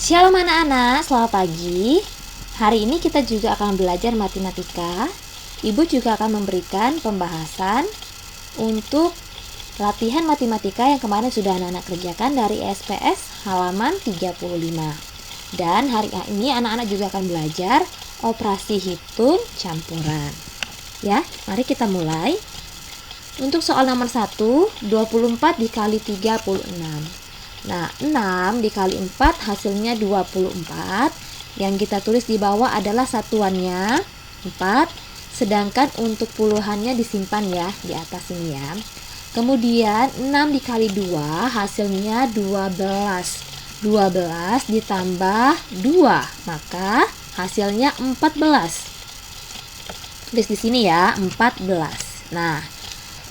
Shalom anak-anak, selamat pagi. Hari ini kita juga akan belajar matematika. Ibu juga akan memberikan pembahasan untuk latihan matematika yang kemarin sudah anak-anak kerjakan dari SPS halaman 35. Dan hari ini anak-anak juga akan belajar operasi hitung campuran. Ya, mari kita mulai. Untuk soal nomor 1, 24 dikali 36. Nah, 6 dikali 4 hasilnya 24. Yang kita tulis di bawah adalah satuannya 4. Sedangkan untuk puluhannya disimpan ya di atas ini ya. Kemudian 6 dikali 2 hasilnya 12. 12 ditambah 2, maka hasilnya 14. Tulis di sini ya, 14. Nah,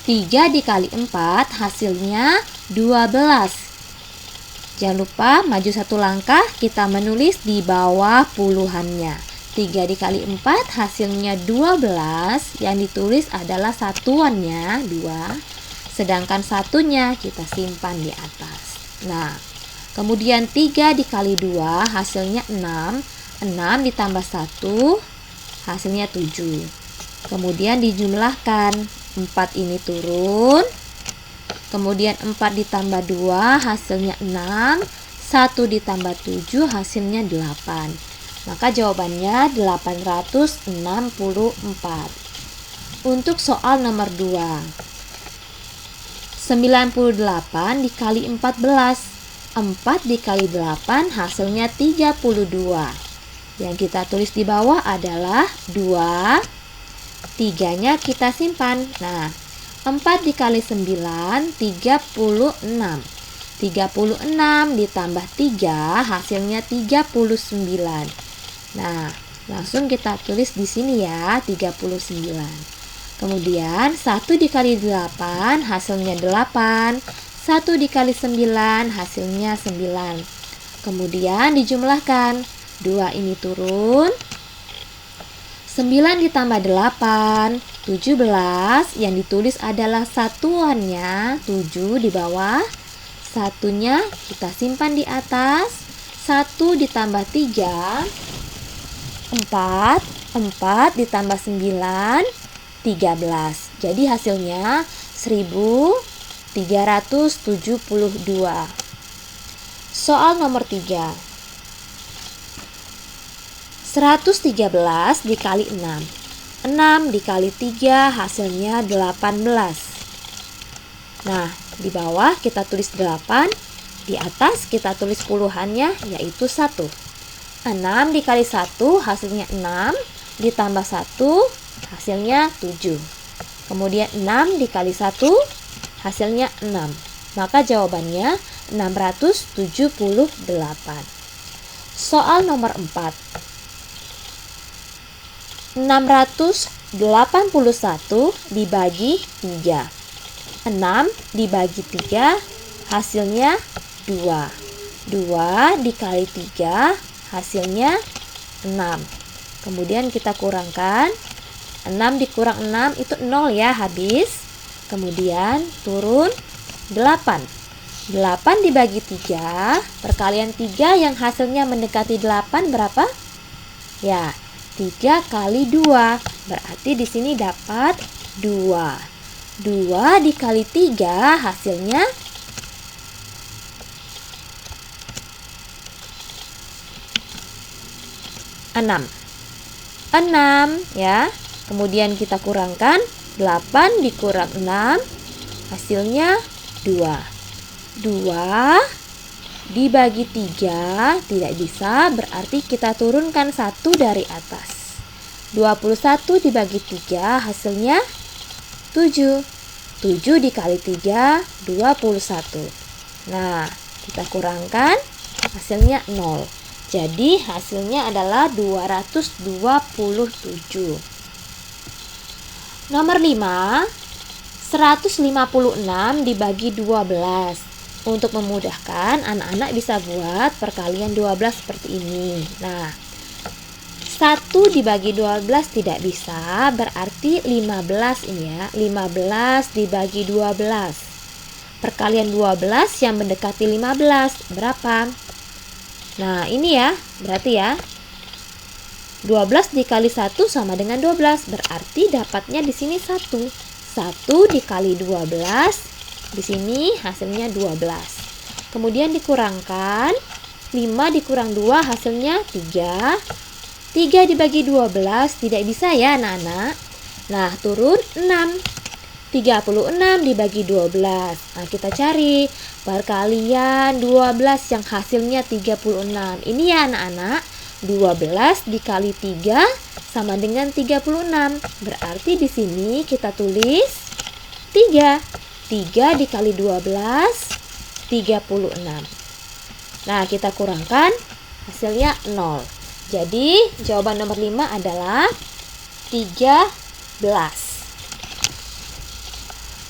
3 dikali 4 hasilnya 12. Jangan lupa maju satu langkah, kita menulis di bawah puluhannya. 3 dikali 4 hasilnya 12, yang ditulis adalah satuannya 2, sedangkan satunya kita simpan di atas. Nah, kemudian 3 dikali 2 hasilnya 6, 6 ditambah 1 hasilnya 7. Kemudian dijumlahkan, 4 ini turun. Kemudian 4 ditambah 2 hasilnya 6, 1 ditambah 7 hasilnya 8. Maka jawabannya 864. Untuk soal nomor 2, 98 dikali 14. 4 dikali 8 hasilnya 32. Yang kita tulis di bawah adalah 2, 3-nya kita simpan. Nah, 4 dikali 9, 36. 36 ditambah 3 hasilnya 39. Nah, langsung kita tulis di sini ya, 39. Kemudian 1 dikali 8 hasilnya 8. 1 dikali 9 hasilnya 9. Kemudian dijumlahkan, 2 ini turun. 9 ditambah 8, 17, yang ditulis adalah satuannya 7 di bawah. Satunya kita simpan di atas. 1 ditambah 3, 4. 4 ditambah 9, 13. Jadi hasilnya 1372. Soal nomor 3. 113 dikali 6. 6 dikali 3 hasilnya 18. Nah, di bawah kita tulis 8, di atas kita tulis puluhannya yaitu 1. 6 dikali 1 hasilnya 6, ditambah 1 hasilnya 7. Kemudian 6 dikali 1 hasilnya 6. Maka jawabannya 678. Soal nomor 4. 681 dibagi 3. 6 dibagi 3 hasilnya 2. 2 dikali 3 hasilnya 6. Kemudian kita kurangkan, 6 dikurang 6 itu 0 ya, habis. Kemudian turun 8. 8 dibagi 3, perkalian 3 yang hasilnya mendekati 8 berapa? Ya, 3 kali 2, berarti di sini dapat 2. 2 dikali 3 hasilnya 6. 6 ya. Kemudian kita kurangkan, 8 dikurang 6 hasilnya 2. 2 dibagi 3 tidak bisa, berarti kita turunkan 1 dari atas. 21 dibagi 3 hasilnya 7. 7 dikali 3, 21. Nah, kita kurangkan, hasilnya 0. Jadi hasilnya adalah 227. Nomor 5, 156 dibagi 12. Untuk memudahkan, anak-anak bisa buat perkalian 12 seperti ini. Nah, 1 dibagi 12 tidak bisa, berarti 15 ini ya. 15 dibagi 12. Perkalian 12 yang mendekati 15 berapa? Nah, ini ya, berarti ya 12 dikali 1 sama dengan 12. Berarti dapatnya di sini 1. 1 dikali 12, di sini hasilnya 12. Kemudian dikurangkan, 5 dikurang 2 hasilnya 3. 3 dibagi 12 tidak bisa ya anak-anak. Nah, turun 6. 36 dibagi 12. Nah, kita cari perkalian 12 yang hasilnya 36. Ini ya anak-anak, 12 dikali 3 sama dengan 36. Berarti di sini kita tulis 3. 3 dikali 12, 36. Nah, kita kurangkan, hasilnya 0. Jadi, jawaban nomor 5 adalah 13.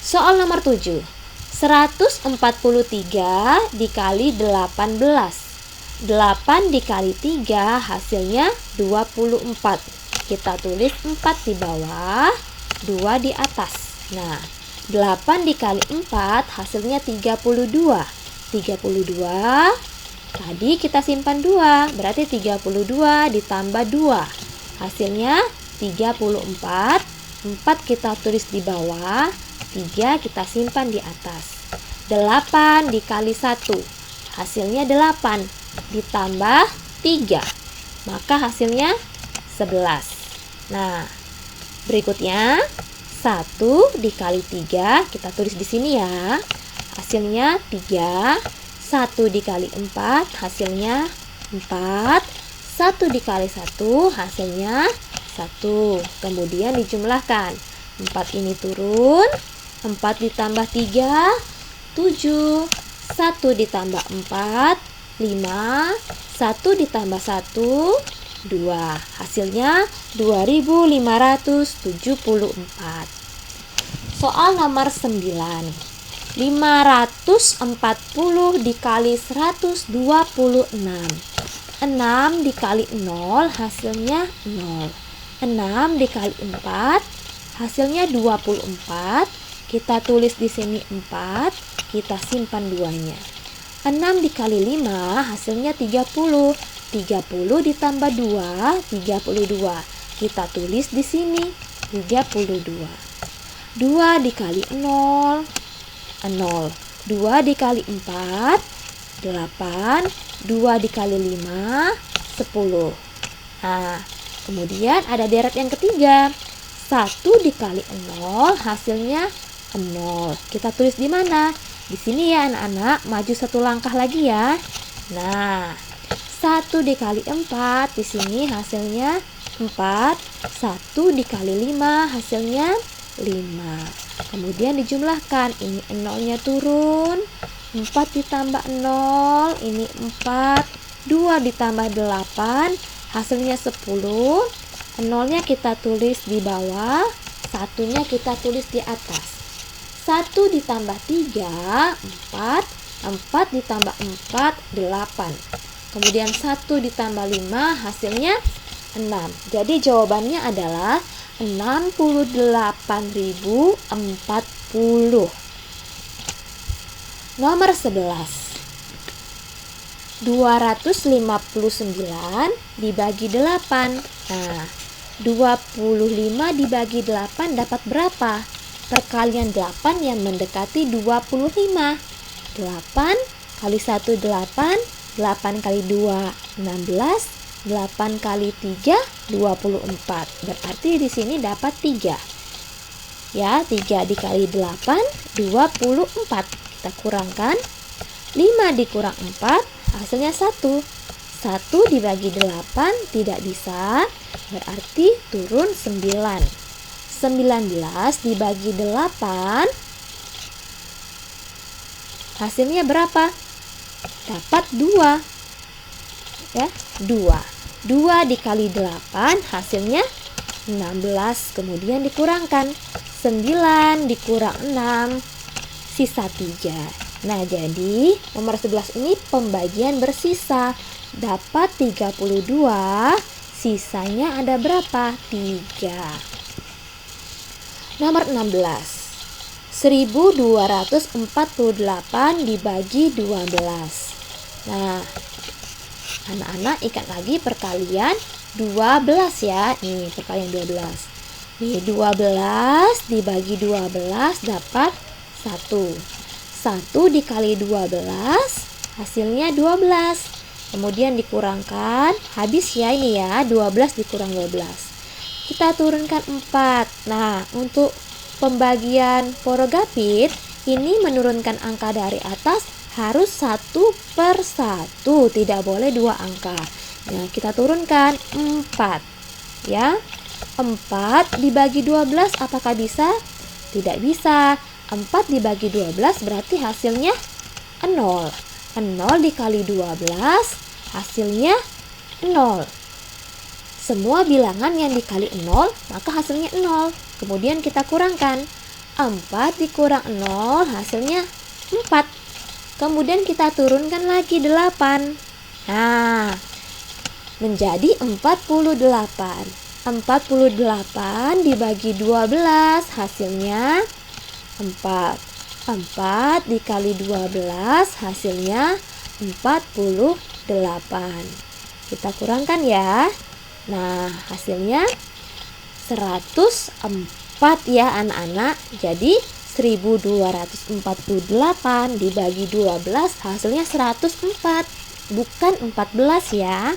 Soal nomor 7. 143 dikali 18. 8 dikali 3 hasilnya 24. Kita tulis 4 di bawah, 2 di atas. Nah, 8 dikali 4 hasilnya 32. 32. Tadi kita simpan 2, berarti 32 ditambah 2. Hasilnya 34. 4 kita tulis di bawah, 3 kita simpan di atas. 8 dikali 1. Hasilnya 8 ditambah 3. Maka hasilnya 11. Nah, berikutnya 1 dikali 3 kita tulis di sini ya. Hasilnya 3. 1 dikali 4 hasilnya 4. 1 dikali 1 hasilnya 1. Kemudian dijumlahkan. 4 ini turun. 4 ditambah 3, 7. 1 ditambah 4, 5. 1 ditambah 1, 2. Hasilnya 2574. Soal nomor 9. 540 dikali 126. 6 dikali 0 hasilnya 0. 6 dikali 4 hasilnya 24. Kita tulis di sini 4, kita simpan 2-nya. 6 dikali 5 hasilnya 30. 30 ditambah 2, 32. Kita tulis di sini 32. 2 dikali 0, 0. 2 dikali 4, 8. 2 dikali 5, 10. Nah, kemudian ada deret yang ketiga. 1 dikali 0 hasilnya 0. Kita tulis di mana? Di sini ya anak-anak, maju 1 langkah lagi ya. Nah, 1 dikali 4 di sini hasilnya 4. 1 dikali 5 hasilnya 5. Kemudian dijumlahkan, ini 0-nya turun. 4 ditambah 0, ini 4. 2 ditambah 8 hasilnya 10. 0-nya kita tulis di bawah, 1-nya kita tulis di atas. 1 ditambah 3, 4. 4 ditambah 4, 8. Kemudian 1 ditambah 5 hasilnya 6. Jadi jawabannya adalah 68.040. Nomor 11. 259 dibagi 8. Nah, 25 dibagi 8 dapat berapa? Perkalian 8 yang mendekati 25. 8 kali 1 8, 8 kali 2 16, 8 kali 3 24. Berarti di sini dapat 3. Ya, 3 dikali 8 24. Kita kurangkan. 5 dikurang 4 hasilnya 1. 1 dibagi 8 tidak bisa, berarti turun 9. 19 dibagi 8 hasilnya berapa? Dapat 2. Ya, 2. 2 dikali 8 hasilnya 16. Kemudian dikurangkan. 9 dikurang 6 sisa 3. Nah, jadi nomor 11 ini pembagian bersisa. Dapat 32, sisanya ada berapa? 3. Nomor 16. 1248 dibagi 12. Nah, Anak-anak ingat lagi perkalian 12 ya. Nih, perkalian 12. Nih, 12 dibagi 12 dapat 1. 1 dikali 12 hasilnya 12. Kemudian dikurangkan, habis ya ini ya, 12 dikurang 12. Kita turunkan 4. Nah, untuk pembagian porogapit, ini menurunkan angka dari atas harus 1/1, tidak boleh 2 angka. Nah, kita turunkan 4. Ya, 4 dibagi 12 apakah bisa? Tidak bisa. 4 dibagi 12 berarti hasilnya 0. 0 dikali 12 hasilnya 0. Semua bilangan yang dikali 0 maka hasilnya 0. Kemudian kita kurangkan. 4 dikurang 0 hasilnya 4. Kemudian kita turunkan lagi 8. Nah, menjadi 48. 48 dibagi 12 hasilnya 4. 4 dikali 12 hasilnya 48. Kita kurangkan ya. Nah, hasilnya 104 ya anak-anak. Jadi 1248 dibagi 12 hasilnya 104, bukan 14 ya.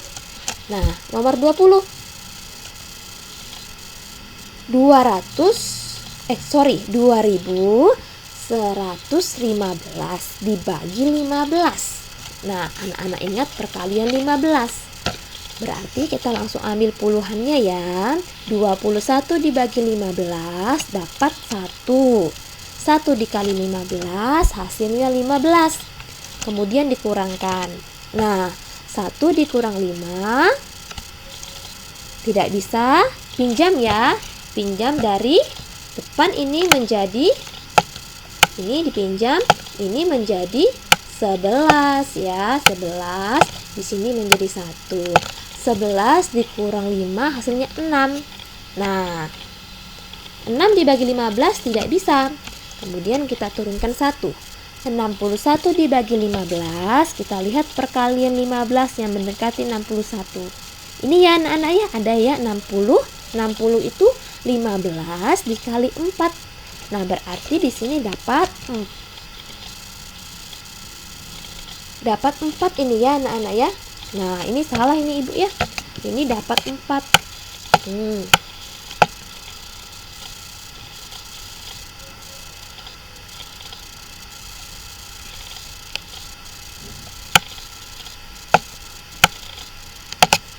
Nah, nomor 20. 2115 dibagi 15. Nah, anak-anak ingat perkalian 15. Berarti kita langsung ambil puluhannya ya. 21 dibagi 15 dapat 1. 1 dikali 15 hasilnya 15. Kemudian dikurangkan. Nah, 1 dikurang 5 tidak bisa. Pinjam ya. Pinjam dari depan ini menjadi, ini dipinjam, ini menjadi 11 ya. 11 di sini menjadi 1. 11 dikurang 5 hasilnya 6. Nah, 6 dibagi 15 tidak bisa. Kemudian kita turunkan 1. 61 dibagi 15, kita lihat perkalian 15 yang mendekati 61. Ini ya anak-anak ya, ada ya 60. 60 itu 15 dikali 4. Nah, berarti di sini dapat 4 ini ya anak-anak ya. Nah, ini salah ini ibu ya. Ini dapat 4.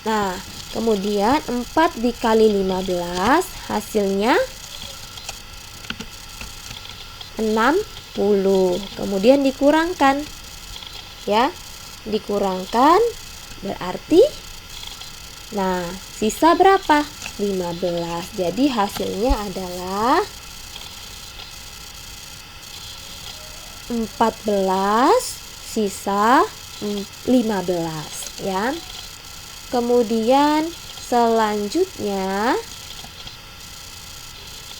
Nah, kemudian 4 dikali 15 hasilnya 60. Kemudian dikurangkan. Ya, dikurangkan berarti, nah, sisa berapa? 15. Jadi hasilnya adalah 14 sisa 15 ya. Kemudian selanjutnya,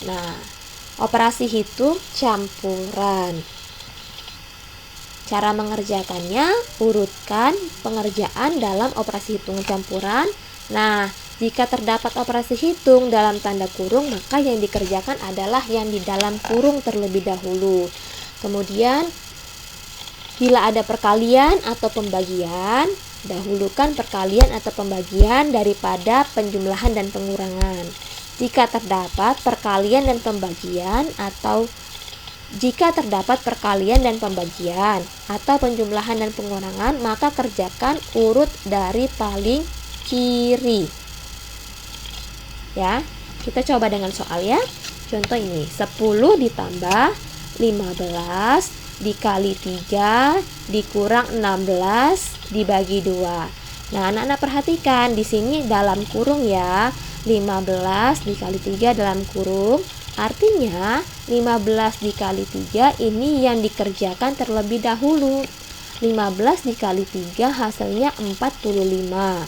nah, operasi hitung campuran. Cara mengerjakannya, urutkan pengerjaan dalam operasi hitung campuran. Nah, jika terdapat operasi hitung dalam tanda kurung, maka yang dikerjakan adalah yang di dalam kurung terlebih dahulu. Kemudian, bila ada perkalian atau pembagian, dahulukan perkalian atau pembagian daripada penjumlahan dan pengurangan. Jika terdapat perkalian dan pembagian atau penjumlahan dan pengurangan, maka kerjakan urut dari paling kiri. Ya, kita coba dengan soal ya. Contoh ini, 10 ditambah 15 dikali 3 dikurang 16 dibagi 2. Nah, anak-anak perhatikan di sini dalam kurung ya. 15 dikali 3 dalam kurung. Artinya 15 dikali 3 ini yang dikerjakan terlebih dahulu. 15 dikali 3 hasilnya 45.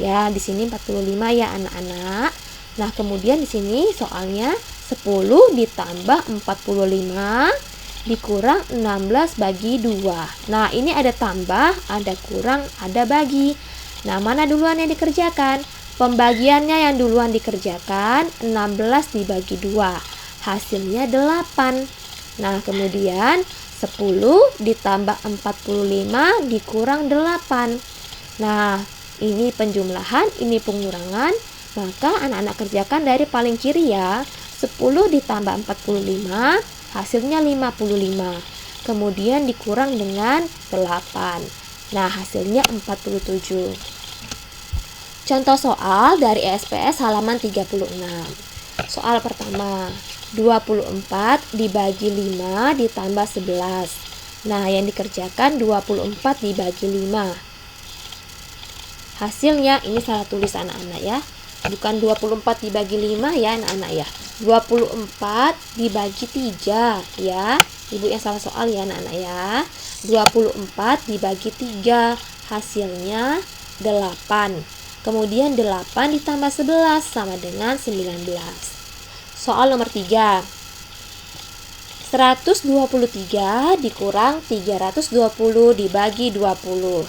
Ya, di sini 45 ya anak-anak. Nah, kemudian di sini soalnya 10 ditambah 45 dikurang 16 bagi 2. Nah, ini ada tambah, ada kurang, ada bagi. Nah, mana duluan yang dikerjakan? Pembagiannya yang duluan dikerjakan, 16 dibagi 2. Hasilnya 8. Nah, kemudian 10 ditambah 45 dikurang 8. Nah, ini penjumlahan, ini pengurangan. Maka anak-anak kerjakan dari paling kiri ya. 10 ditambah 45 hasilnya 55. Kemudian dikurang dengan 8. Nah, hasilnya 47. Contoh soal dari ESPS halaman 36. Soal pertama, 24 dibagi 5 ditambah 11. Nah, yang dikerjakan 24 dibagi 5. Hasilnya, ini salah tulis anak-anak ya. Bukan 24 dibagi 5 ya anak-anak ya. 24 dibagi 3 ya. Ibu yang salah soal ya anak-anak ya. 24 dibagi 3 hasilnya 8. Kemudian 8 ditambah 11 sama dengan 19. Soal nomor 3. 123 dikurang 320 dibagi 20.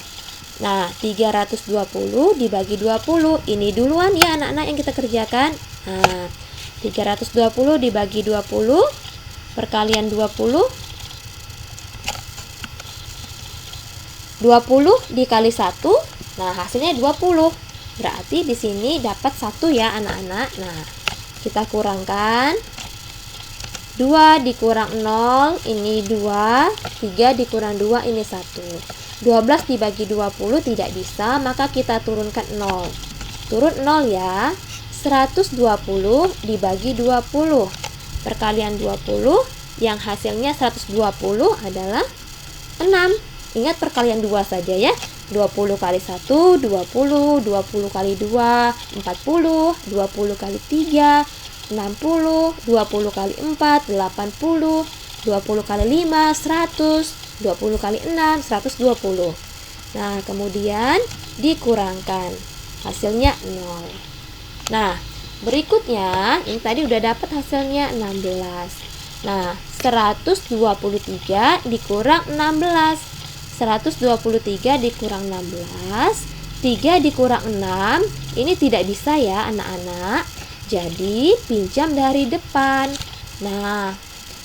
Nah, 320 dibagi 20. Ini duluan ya anak-anak yang kita kerjakan. Nah, 320 dibagi 20 perkalian 20. 20 dikali 1. Nah, hasilnya 20. Berarti di sini dapat 1 ya anak-anak. Nah, kita kurangkan. 2 dikurang 0, ini 2. 3 dikurang 2, ini 1. 12 dibagi 20 tidak bisa, maka kita turunkan 0. Turun 0 ya. 120 dibagi 20. Perkalian 20, yang hasilnya 120 adalah 6. Ingat perkalian 2 saja ya. 20 kali 1, 20, 20 kali 2, 40, 20 kali 3, 60, 20 kali 4, 80, 20 kali 5, 100, 20 kali 6, 120. Nah, kemudian dikurangkan. Hasilnya 0. Nah, berikutnya, ini tadi udah dapat hasilnya 16. Nah, 123 dikurang 16. 123 dikurang 16, 3 dikurang 6, ini tidak bisa ya anak-anak. Jadi, pinjam dari depan. Nah,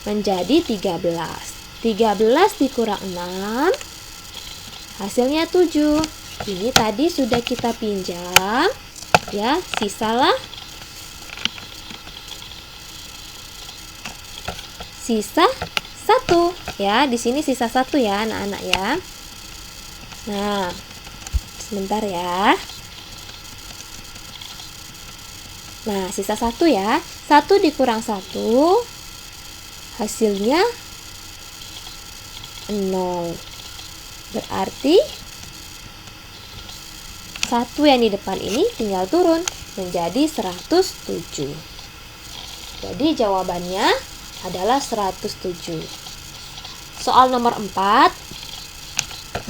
menjadi 13. 13 dikurang 6, hasilnya 7. Ini tadi sudah kita pinjam, ya, sisa satu ya. Di sini sisa 1 ya anak-anak ya. Nah, sebentar ya. Nah, sisa 1 ya. 1 dikurang 1 hasilnya 0. Berarti 1 yang di depan ini tinggal turun menjadi 107. Jadi jawabannya adalah 107. Soal nomor 4.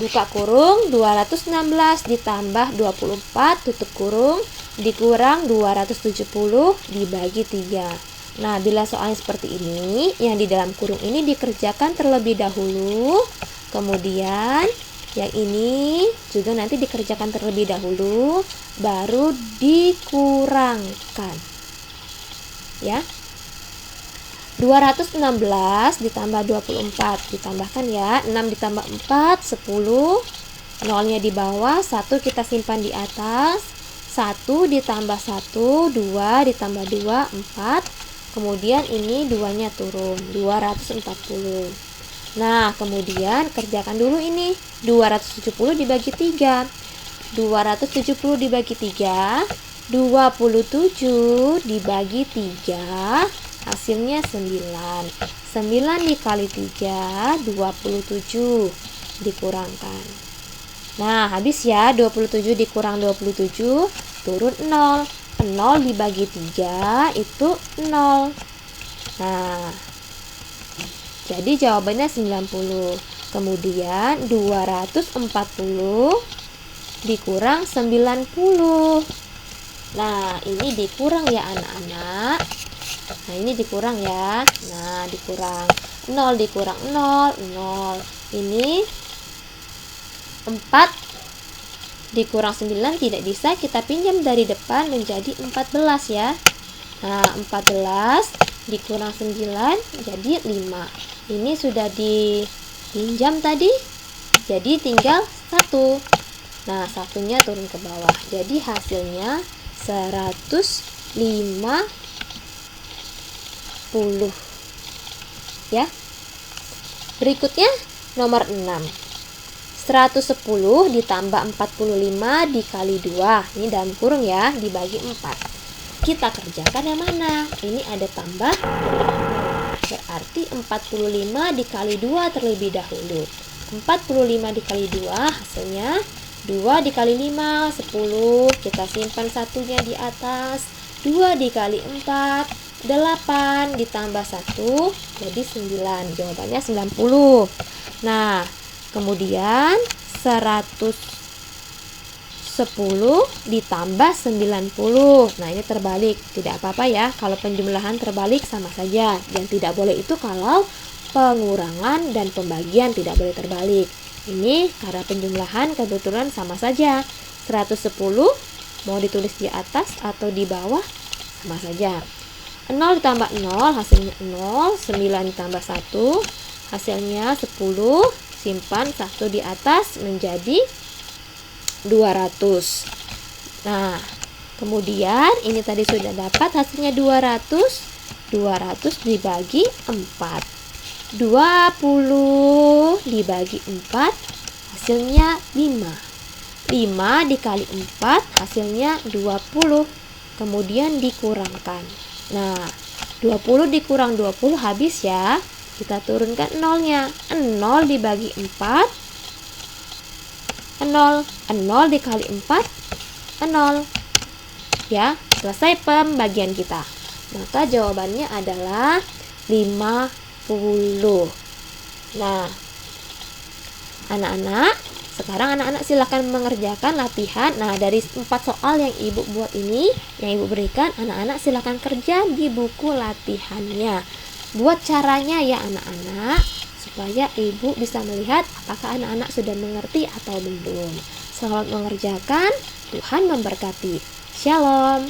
Buka kurung 216 ditambah 24 tutup kurung dikurang 270 dibagi 3. Nah, bila soalnya seperti ini, yang di dalam kurung ini dikerjakan terlebih dahulu. Kemudian yang ini juga nanti dikerjakan terlebih dahulu, baru dikurangkan. Ya. 216 ditambah 24 ditambahkan ya. 6 ditambah 4 10. Nolnya di bawah, 1 kita simpan di atas. 1 ditambah 1 2 ditambah 2 4. Kemudian ini 2-nya turun 240. Nah, kemudian kerjakan dulu ini. 270 dibagi 3. 270 dibagi 3, 27 dibagi 3, hasilnya 9. 9 dikali 3, 27. Dikurangkan. Nah, habis ya. 27 dikurang 27, turun 0. 0 dibagi 3 itu 0. Nah, jadi jawabannya 90. Kemudian 240 dikurang 90. Nah, ini dikurang ya anak-anak. Nah, ini dikurang ya. Nah, dikurang 0 dikurang 0, 0. Ini 4 dikurang 9 tidak bisa, kita pinjam dari depan menjadi 14 ya. Nah, 14 dikurang 9 jadi 5. Ini sudah dipinjam tadi, jadi tinggal 1. Nah, satunya turun ke bawah. Jadi hasilnya 150 ya. Berikutnya nomor 6. 110 ditambah 45 dikali 2. Ini dalam kurung ya, dibagi 4. Kita kerjakan yang mana? Ini ada tambah, berarti 45 dikali 2 terlebih dahulu. 45 dikali 2 hasilnya 2 dikali 5, 10. Kita simpan satunya di atas. 2 dikali 4, 8 ditambah 1 jadi 9. Jawabannya 90. Nah, kemudian 110 ditambah 90. Nah, ini terbalik. Tidak apa-apa ya, kalau penjumlahan terbalik sama saja. Yang tidak boleh itu kalau pengurangan dan pembagian tidak boleh terbalik. Ini karena penjumlahan kebetulan sama saja. 110 mau ditulis di atas atau di bawah sama saja. 0 ditambah 0 hasilnya 0. 9 ditambah 1 hasilnya 10. Simpan 1 di atas menjadi 200. Nah, kemudian ini tadi sudah dapat hasilnya 200. 200 dibagi 4. 20 dibagi 4 hasilnya 5. 5 dikali 4 hasilnya 20. Kemudian dikurangkan. Nah, 20 dikurang 20 habis ya. Kita turunkan nolnya. 0 dibagi 4 0. 0 dikali 4 0. Ya, selesai pembagian kita. Maka jawabannya adalah 50. Nah, anak-anak, sekarang anak-anak silakan mengerjakan latihan. Nah, dari 4 soal yang Ibu buat ini, yang Ibu berikan, anak-anak silakan kerja di buku latihannya. Buat caranya ya anak-anak, supaya Ibu bisa melihat apakah anak-anak sudah mengerti atau belum. Selamat mengerjakan, Tuhan memberkati. Shalom.